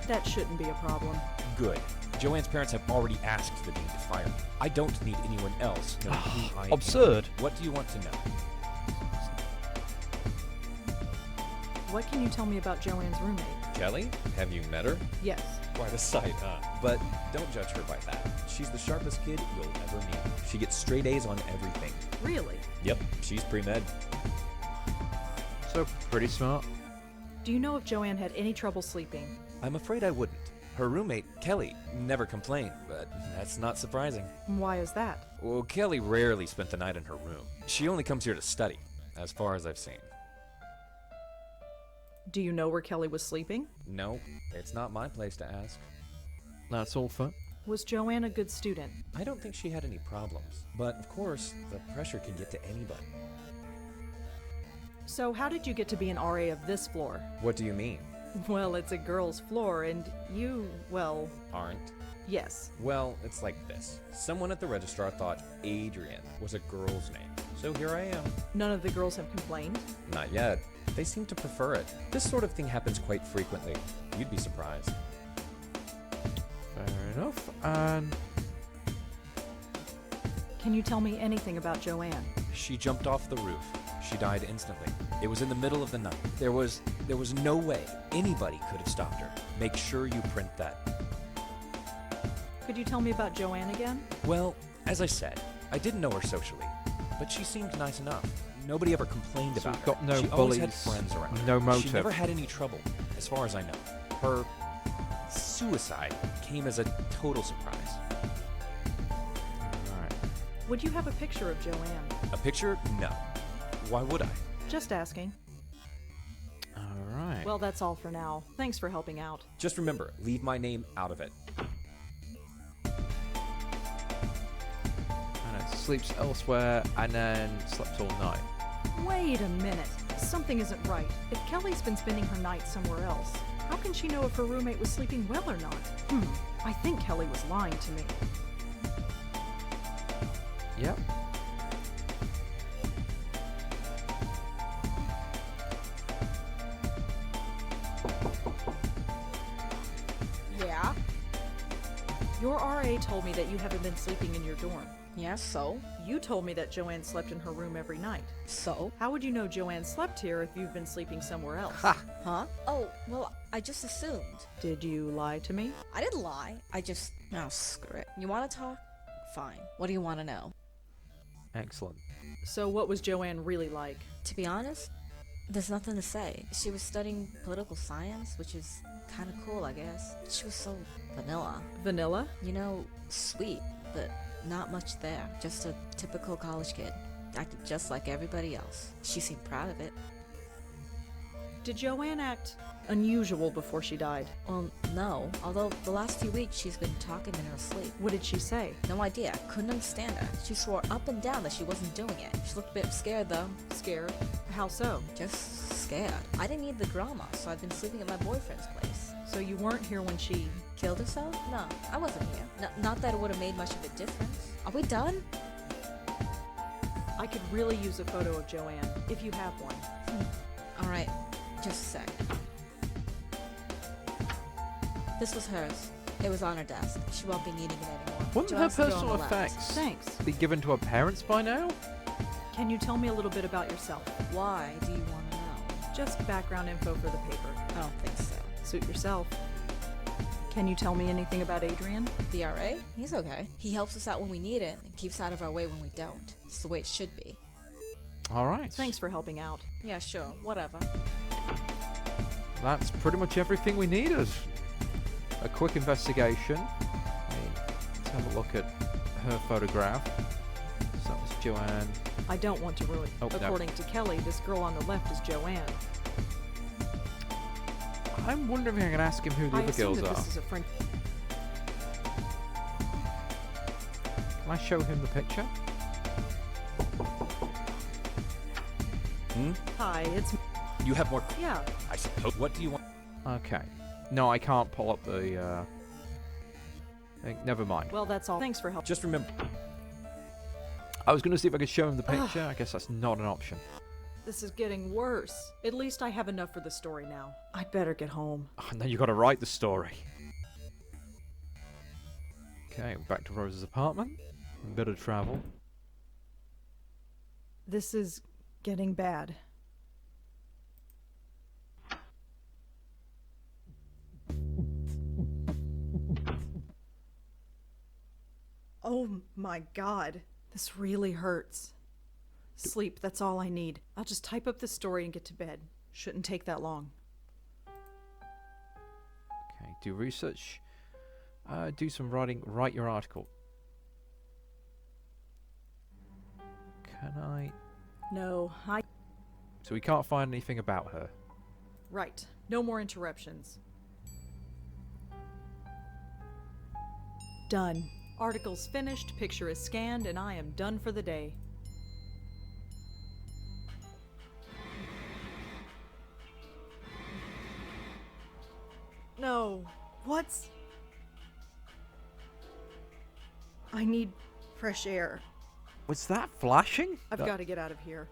That shouldn't be a problem. Good. Joanne's parents have already asked the dean to fire me. I don't need anyone else knowing who I am. Absurd. What do you want to know? What can you tell me about Joanne's roommate? Kelly? Have you met her? Yes. Quite a sight, huh? But don't judge her by that. She's the sharpest kid you'll ever meet. She gets straight A's on everything. Really? Yep, she's pre-med. So, pretty smart. Do you know if Joanne had any trouble sleeping? I'm afraid I wouldn't. Her roommate, Kelly, never complained, but that's not surprising. Why is that? Well, Kelly rarely spent the night in her room. She only comes here to study, as far as I've seen. Do you know where Kelly was sleeping? No, it's not my place to ask. That's all fun. Was Joanne a good student? I don't think she had any problems, but of course, the pressure can get to anybody. So how did you get to be an RA of this floor? What do you mean? Well, it's a girl's floor, and you, well, Aren't? yes. Well, it's like this. Someone at the registrar thought Adrian was a girl's name, so here I am. None of the girls have complained. Not yet. They seem to prefer it. This sort of thing happens quite frequently. You'd be surprised. Fair enough. And Can you tell me anything about Joanne? She jumped off the roof. She died instantly. It was in the middle of the night. There was no way anybody could have stopped her. Make sure you print that. Could you tell me about Joanne again? Well, as I said, I didn't know her socially, but she seemed nice enough. Nobody ever complained So about we've got her. no She always had bullies, friends around. no She motive. never had any trouble, as far as I know. Her suicide came as a total surprise. Alright. Would you have a picture of Joanne? A picture? No. Why would I? Just asking. Alright. Well, that's all for now. Thanks for helping out. Just remember, leave my name out of it. And it sleeps elsewhere and then slept all night. Wait a minute. Something isn't right. If Kelly's been spending her night somewhere else, how can she know if her roommate was sleeping well or not? I think Kelly was lying to me. Yep. Yeah? Your RA told me that you haven't been sleeping in your dorm. Yeah, so? You told me that Joanne slept in her room every night. So? How would you know Joanne slept here if you've been sleeping somewhere else? Ha! Huh? Oh, well, I just assumed. Did you lie to me? I didn't lie. I just... Oh, screw it. You want to talk? Fine. What do you want to know? Excellent. So what was Joanne really like? To be honest, there's nothing to say. She was studying political science, which is kind of cool, I guess. She was so vanilla. Vanilla? You know, sweet, but not much there. Just a typical college kid. Acted just like everybody else. She seemed proud of it. Did Joanne act unusual before she died? Well, no. Although the last few weeks she's been talking in her sleep. What did she say? No idea. Couldn't understand her. She swore up and down that she wasn't doing it. She looked a bit scared, though. Scared? How so? Just scared. I didn't need the drama, so I've been sleeping at my boyfriend's place. So you weren't here when she... Killed herself? No, I wasn't here. Not that it would have made much of a difference. Are we done? I could really use a photo of Joanne, if you have one. Alright, just a sec. This was hers. It was on her desk. She won't be needing it anymore. Wouldn't her Joanne's the girl on personal the left. effects Thanks. be given to her parents by now? Can you tell me a little bit about yourself? Why do you want to know? Just background info for the paper. I don't think so. Suit yourself. Can you tell me anything about Adrian? The RA? He's okay. He helps us out when we need it and keeps out of our way when we don't. It's the way it should be. Alright. Thanks for helping out. Yeah, sure. Whatever. That's pretty much everything we needed. A quick investigation. Let's have a look at her photograph. So that was Joanne. I don't want to ruin. Oh, no. According to Kelly, this girl on the left is Joanne. I'm wondering if I can ask him who the I other assume girls that are. this is a friend. Can I show him the picture? Hi, it's... You have more. Yeah. I suppose. What do you want? Okay. No, I can't pull up the, thing. Never mind. Well, that's all. Thanks for helping. Just remember. I was going to see if I could show him the picture. I guess that's not an option. This is getting worse. At least I have enough for the story now. I'd better get home. Oh, and then you got to write the story. Okay, back to Rose's apartment. A bit of travel. This is getting bad. Oh my god. This really hurts. Sleep, that's all I need. I'll just type up the story and get to bed. Shouldn't take that long. Okay, do research. Do some writing. Write your article. Can I? No, So we can't find anything about her. Right. No more interruptions. Done. Article's finished, picture is scanned, and I am done for the day. No. What's... I need fresh air. Was that flashing? I've got to get out of here.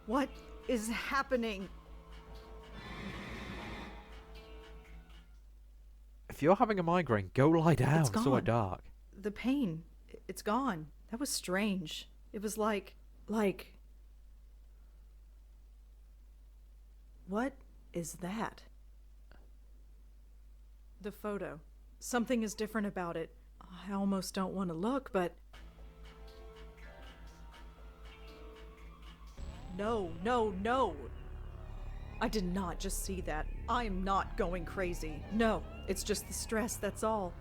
What is happening? If you're having a migraine, go lie down. It's It's so gone. dark. The pain, it's gone. That was strange. It was like... What is that? The photo. Something is different about it. I almost don't want to look, but... No, no, no! I did not just see that. I am not going crazy. No, it's just the stress, that's all.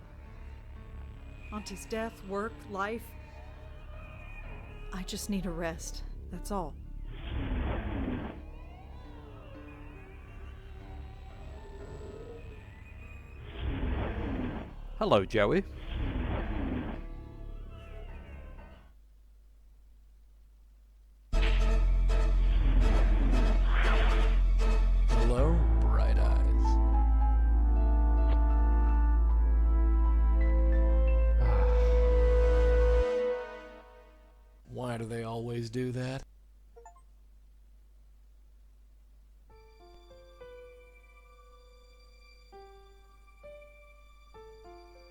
Auntie's death, work, life. I just need a rest, that's all. Hello, Joey. Hello, bright eyes. Why do they always do that?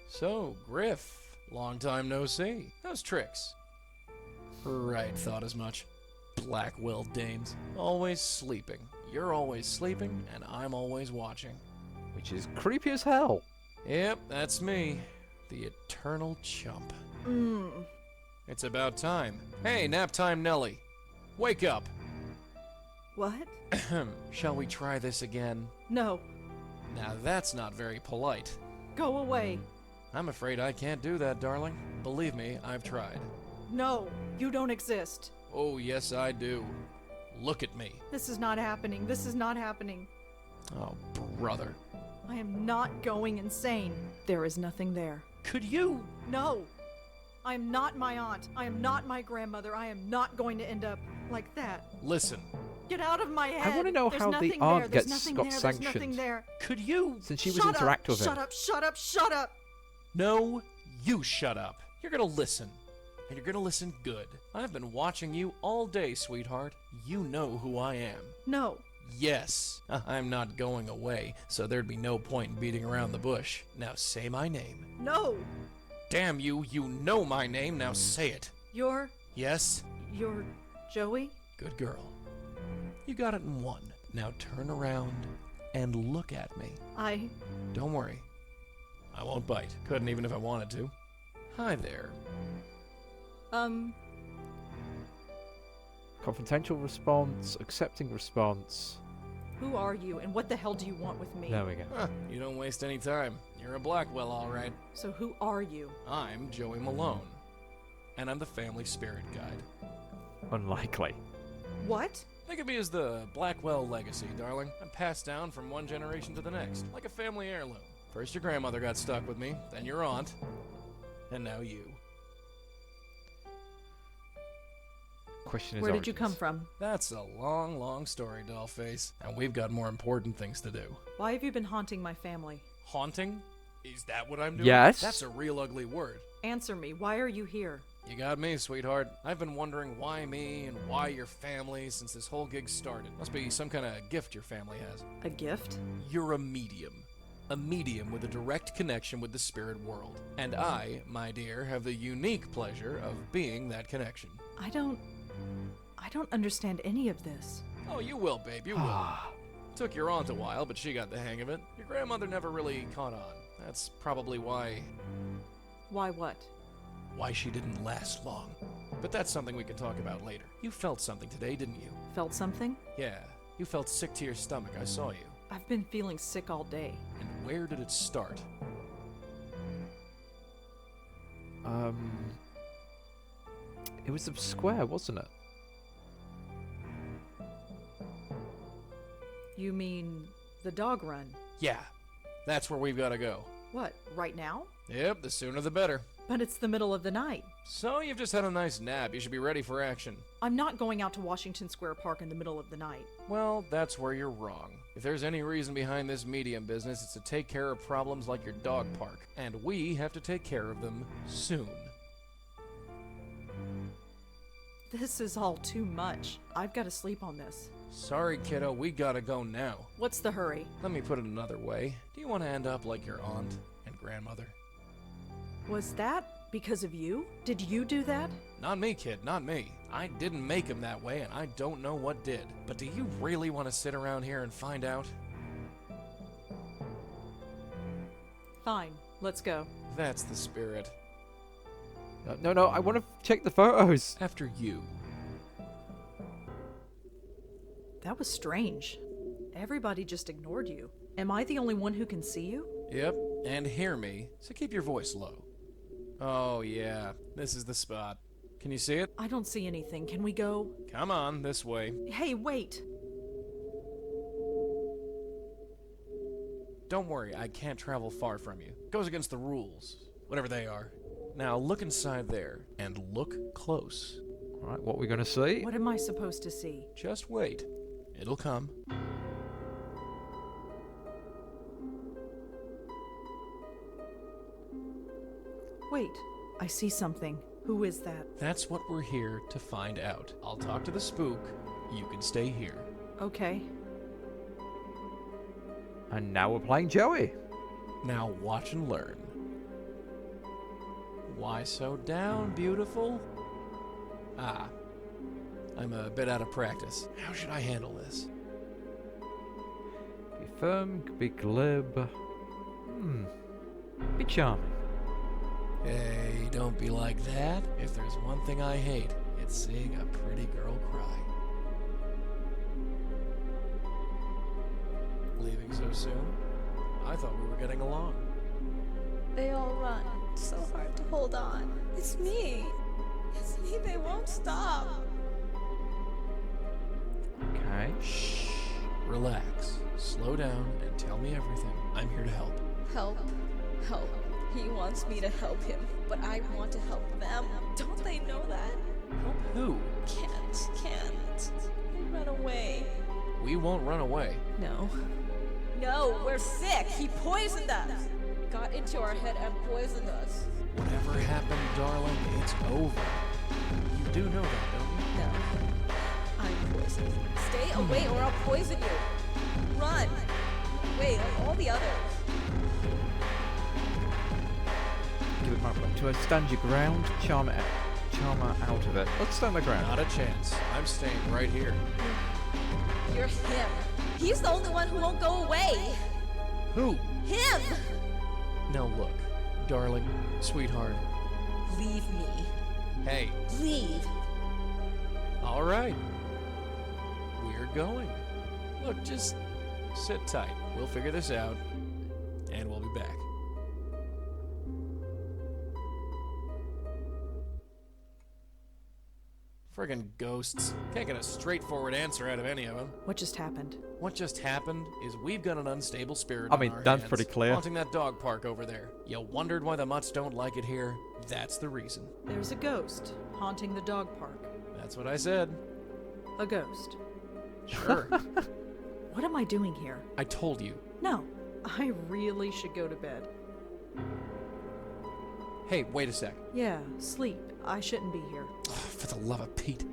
So, Griff, long time no see. How's Trix? Right, thought as much. Blackwell dames. Always sleeping. You're always sleeping, and I'm always watching. Which is creepy as hell. Yep, that's me. The eternal chump. Mmm. It's about time. Hey, nap time Nelly. Wake up. What? Shall we try this again? No. Now that's not very polite. Go away. I'm afraid I can't do that, darling. Believe me, I've tried. No, you don't exist. Oh, yes, I do. Look at me. This is not happening. This is not happening. Oh, brother. I am not going insane. There is nothing there. Could you? No. I am not my aunt. I am not my grandmother. I am not going to end up like that. Listen. Get out of my head. I want to know There's how nothing the aunt there. There's gets nothing got there. sanctioned. There's nothing there. Could you? Since she was Shut interactive with Shut him. up, shut up, shut up. No, you shut up. You're gonna listen. And you're gonna listen good. I've been watching you all day, sweetheart. You know who I am. No. Yes, I'm not going away, so there'd be no point in beating around the bush. Now say my name. No. Damn you, you know my name, now say it. You're Yes? Joey? Good girl. You got it in one. Now turn around and look at me. Don't worry. I won't bite. Couldn't even if I wanted to. Hi there. Confrontational response, accepting response. Who are you and what the hell do you want with me? There we go. Huh, you don't waste any time. You're a Blackwell, all right. So who are you? I'm Joey Mallone. And I'm the family spirit guide. Unlikely. What? Think of me as the Blackwell Legacy, darling. I'm passed down from one generation to the next, like a family heirloom. First your grandmother got stuck with me, then your aunt, and now you. Question is Where did you origins. come from? That's a long, long story, dollface. And we've got more important things to do. Why have you been haunting my family? Haunting? Is that what I'm doing? Yes. That's a real ugly word. Answer me. Why are you here? You got me, sweetheart. I've been wondering why me and why your family since this whole gig started. Must be some kind of gift your family has. A gift? You're a medium. A medium with a direct connection with the spirit world. And I, my dear, have the unique pleasure of being that connection. I don't understand any of this. Oh, you will, babe, you will. Took your aunt a while, but she got the hang of it. Your grandmother never really caught on. That's probably why Why what? she didn't last long. But that's something we can talk about later. You felt something today, didn't you? Felt something? Yeah, you felt sick to your stomach. I saw you. I've been feeling sick all day. And where did it start? It was the square, wasn't it? You mean the dog run? Yeah, that's where we've got to go. What, right now? Yep, the sooner the better. But it's the middle of the night. So you've just had a nice nap. You should be ready for action. I'm not going out to Washington Square Park in the middle of the night. Well, that's where you're wrong. If there's any reason behind this medium business, it's to take care of problems like your dog park. And we have to take care of them soon. This is all too much. I've got to sleep on this. Sorry, kiddo, we gotta go now. What's the hurry? Let me put it another way. Do you want to end up like your aunt and grandmother? Was that because of you? Did you do that? Not me, kid, not me. I didn't make him that way, and I don't know what did. But do you really want to sit around here and find out? Fine, let's go. That's the spirit. No, I want to check the photos. After you. That was strange. Everybody just ignored you. Am I the only one who can see you? Yep, and hear me, so keep your voice low. Oh yeah, this is the spot. Can you see it? I don't see anything. Can we go? Come on, this way. Hey, wait! Don't worry, I can't travel far from you. It goes against the rules, whatever they are. Now look inside there, and look close. Alright, what are we gonna see? What am I supposed to see? Just wait. It'll come. Wait, I see something. Who is that? That's what we're here to find out. I'll talk to the spook. You can stay here. Okay. And now we're playing Joey. Now watch and learn. Why so down, beautiful? Ah, I'm a bit out of practice. How should I handle this? Be firm, be glib. Be charming. Hey, don't be like that. If there's one thing I hate, it's seeing a pretty girl cry. Leaving so soon? I thought we were getting along. They all run. So hard to hold on. It's me. It's me. They won't stop. Okay. Shh. Relax. Slow down and tell me everything. I'm here to help. Help. Help. He wants me to help him, but I want to help them. Don't they know that? Help who? Can't. They run away. We won't run away. No. No, we're sick. He poisoned us. Got into our head and poisoned us. Whatever happened, darling, it's over. You do know that, don't you? No. I'm poisoned. Stay away or I'll poison you. Run. Wait, all the others. Give it my way. To stand your ground, charm her out of it. Let's stand the ground. Not a chance. I'm staying right here. You're him. He's the only one who won't go away. Who? Him! Now look, darling, sweetheart. Leave me. Hey. Leave. All right. We're going. Look, just sit tight. We'll figure this out, and we'll be back. Friggin' ghosts. Can't get a straightforward answer out of any of them. What just happened? What just happened is we've got an unstable spirit I on mean, our that's hands, pretty clear. haunting that dog park over there. You wondered why the mutts don't like it here? That's the reason. There's a ghost haunting the dog park. That's what I said. A ghost. Sure. What am I doing here? I told you. No, I really should go to bed. Hey, wait a sec. Yeah, sleep. I shouldn't be here. Oh, for the love of Pete.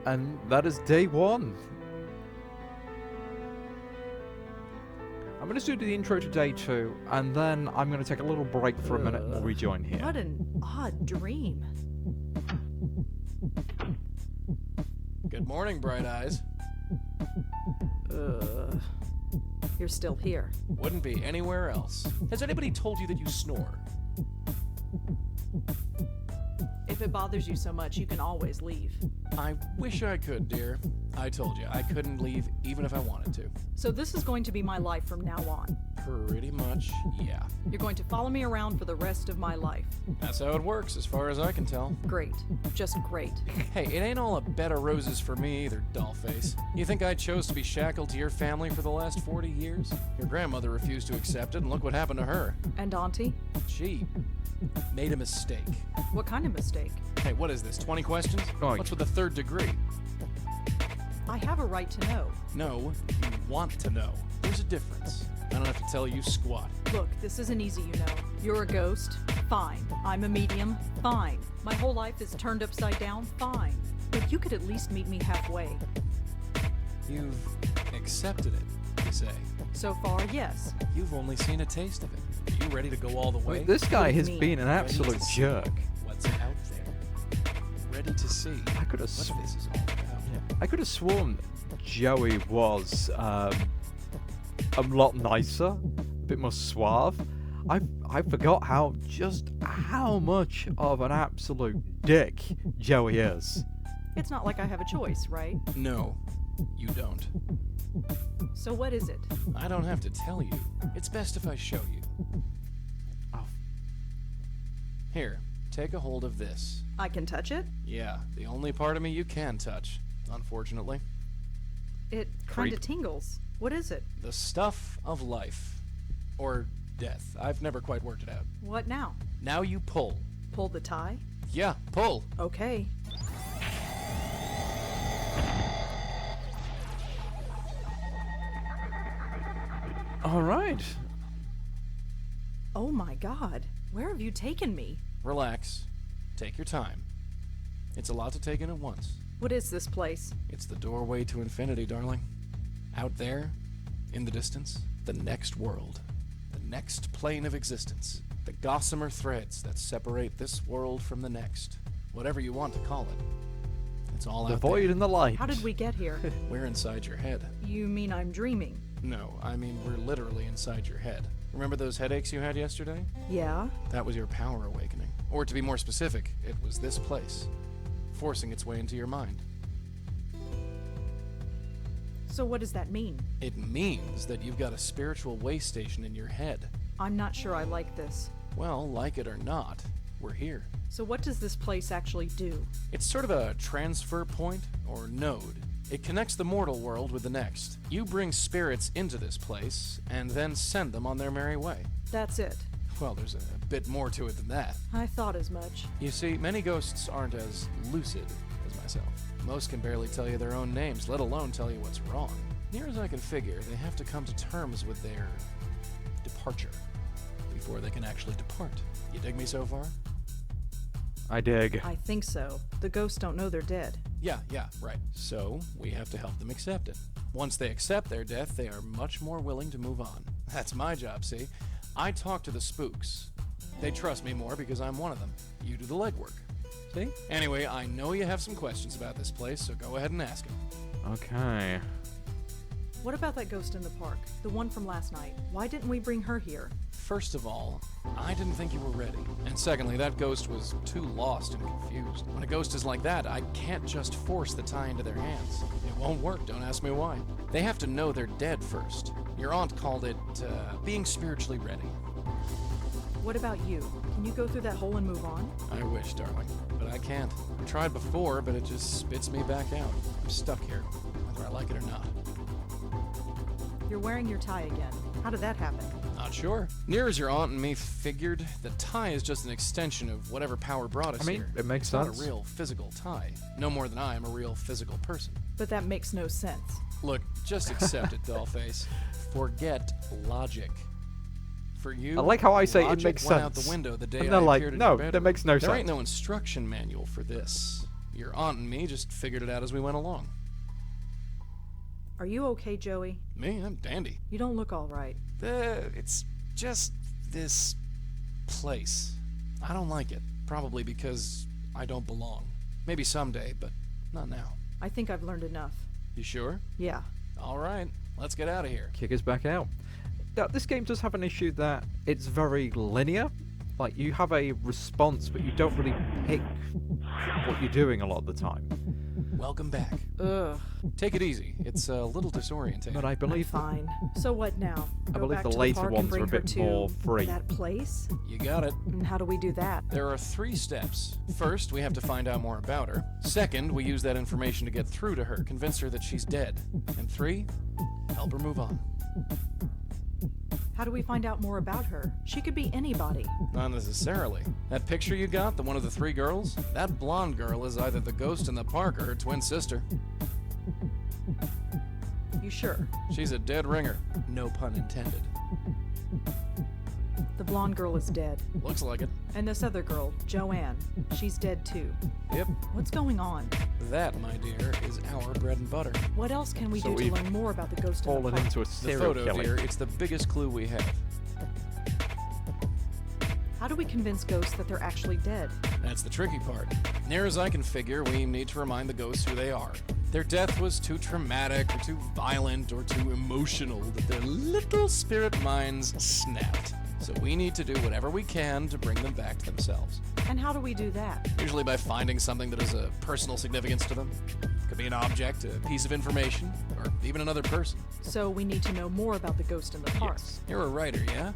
And that is day one. I'm going to do the intro to day two, and then I'm going to take a little break for a minute and we'll rejoin here. What an odd dream. Good morning, Bright Eyes. You're still here. Wouldn't be anywhere else. Has anybody told you that you snore? If it bothers you so much, you can always leave. I wish I could, dear. I told you, I couldn't leave even if I wanted to. So this is going to be my life from now on. Pretty much, yeah. You're going to follow me around for the rest of my life. That's how it works, as far as I can tell. Great. Just great. Hey, it ain't all a bed of roses for me either, dollface. You think I chose to be shackled to your family for the last 40 years? Your grandmother refused to accept it, and look what happened to her. And Auntie? She made a mistake. What kind of mistake? Hey, what is this, 20 questions? Oh, What's with the third degree? I have a right to know. No, you want to know. There's a difference. I don't have to tell you squat. Look, this isn't easy, you know. You're a ghost? Fine. I'm a medium? Fine. My whole life is turned upside down? Fine. But you could at least meet me halfway. You've accepted it, you say. So far, yes. You've only seen a taste of it. Are you ready to go all the way? This guy What do you has mean? been an Ready absolute to see jerk. What's out there? Ready to see I could have what this is all about. I could have sworn Joey was a lot nicer, a bit more suave. I forgot just how much of an absolute dick Joey is. It's not like I have a choice, right? No, you don't. So what is it? I don't have to tell you. It's best if I show you. Oh. Here, take a hold of this. I can touch it? Yeah, the only part of me you can touch, unfortunately. It kind of tingles. What is it? The stuff of life. Or death. I've never quite worked it out. What now? Now you pull. Pull the tie? Yeah, pull. Okay. All right. Oh my god. Where have you taken me? Relax. Take your time. It's a lot to take in at once. What is this place? It's the doorway to infinity, darling. Out there, in the distance, the next world. The next plane of existence. The gossamer threads that separate this world from the next. Whatever you want to call it. It's all The out void there. and the light. How did we get here? We're inside your head. You mean I'm dreaming? No, I mean we're literally inside your head. Remember those headaches you had yesterday? Yeah? That was your power awakening. Or to be more specific, it was this place, forcing its way into your mind. So what does that mean? It means that you've got a spiritual way station in your head. I'm not sure I like this. Well, like it or not, we're here. So what does this place actually do? It's sort of a transfer point, or node. It connects the mortal world with the next. You bring spirits into this place, and then send them on their merry way. That's it. Well, there's a bit more to it than that. I thought as much. You see, many ghosts aren't as lucid as myself. Most can barely tell you their own names, let alone tell you what's wrong. Near as I can figure, they have to come to terms with their departure before they can actually depart. You dig me so far? I dig. I think so. The ghosts don't know they're dead. Yeah, right. So, we have to help them accept it. Once they accept their death, they are much more willing to move on. That's my job, see? I talk to the spooks. They trust me more because I'm one of them. You do the legwork. See? Anyway, I know you have some questions about this place, so go ahead and ask them. Okay. What about that ghost in the park? The one from last night. Why didn't we bring her here? First of all, I didn't think you were ready. And secondly, that ghost was too lost and confused. When a ghost is like that, I can't just force the tie into their hands. It won't work, don't ask me why. They have to know they're dead first. Your aunt called it, being spiritually ready. What about you? Can you go through that hole and move on? I wish, darling, but I can't. I tried before, but it just spits me back out. I'm stuck here, whether I like it or not. You're wearing your tie again. How did that happen? Not sure. Near as your aunt and me figured, the tie is just an extension of whatever power brought us here. It makes It's sense. not a real physical tie. No more than I am a real physical person. But that makes no sense. Look, just accept it, dollface. Forget logic. For you, I like how I say it logic makes went sense. out the window the day And they're I like, appeared in no, your bedroom. that makes no There sense. ain't no instruction manual for this. Your aunt and me just figured it out as we went along. Are you okay, Joey? Me, I'm dandy. You don't look all right. It's just this place. I don't like it. Probably because I don't belong. Maybe someday, but not now. I think I've learned enough. You sure? Yeah. All right, let's get out of here. Kick us back out. Now, this game does have an issue that it's very linear. Like, you have a response, but you don't really pick what you're doing a lot of the time. Welcome back. Ugh. Take it easy. It's a little disorientating. But I believe Fine. So what now? I Go believe back the to later park ones and bring are a her bit to more free. that place? You got it. And how do we do that? There are 3 steps. First, we have to find out more about her. Second, we use that information to get through to her, convince her that she's dead. And 3, help her move on. How do we find out more about her? She could be anybody. Not necessarily. That picture you got, the one of the 3 girls? That blonde girl is either the ghost in the park or her twin sister. You sure? She's a dead ringer. No pun intended. The blonde girl is dead. Looks like it. And this other girl, Joanne, she's dead too. Yep. What's going on? That, my dear, is our bread and butter. What else can we So do to we've learn more about the ghost in the fallen park? into a The serial photo, killing. dear, it's the biggest clue we have. How do we convince ghosts that they're actually dead? That's the tricky part. Near as I can figure, we need to remind the ghosts who they are. Their death was too traumatic, or too violent, or too emotional that their little spirit minds snapped. So we need to do whatever we can to bring them back to themselves. And how do we do that? Usually by finding something that has a personal significance to them. Could be an object, a piece of information, or even another person. So we need to know more about the ghost in the park. Yes. You're a writer, yeah?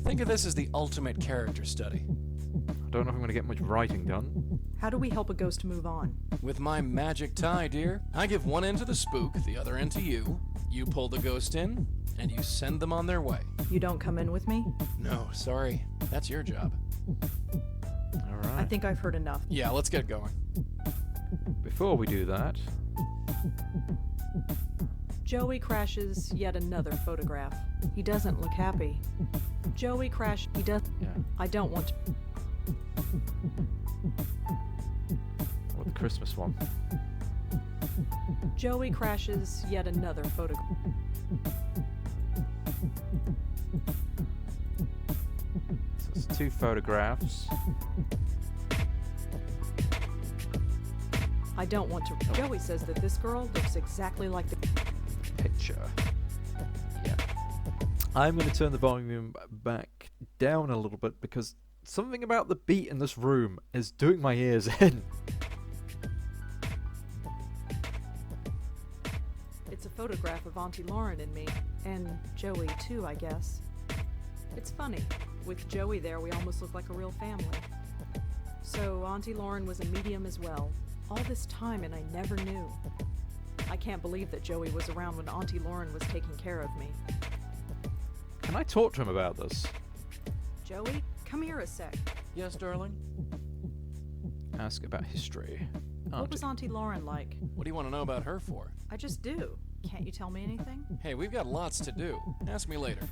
Think of this as the ultimate character study. I don't know if I'm going to get much writing done. How do we help a ghost move on? With my magic tie, dear, I give one end to the spook, the other end to you. You pull the ghost in, and you send them on their way. You don't come in with me? No, sorry. That's your job. Alright. I think I've heard enough. Yeah, let's get going. Before we do that, Joey crashes yet another photograph. He doesn't look happy. Joey crashed. He does. yeah, I don't want to. what the Christmas one? Joey crashes yet another photograph. So it's 2 photographs. I don't want to. Joey says that this girl looks exactly like the. Picture. Yeah. I'm going to turn the volume back down a little bit because something about the beat in this room is doing my ears in. It's a photograph of Auntie Lauren and me, and Joey too, I guess. It's funny. With Joey there, we almost look like a real family. So Auntie Lauren was a medium as well. All this time, and I never knew. I can't believe that Joey was around when Auntie Lauren was taking care of me. Can I talk to him about this? Joey, come here a sec. Yes, darling? Ask about history. What was Auntie Lauren like? What do you want to know about her for? I just do. Can't you tell me anything? Hey, we've got lots to do. Ask me later.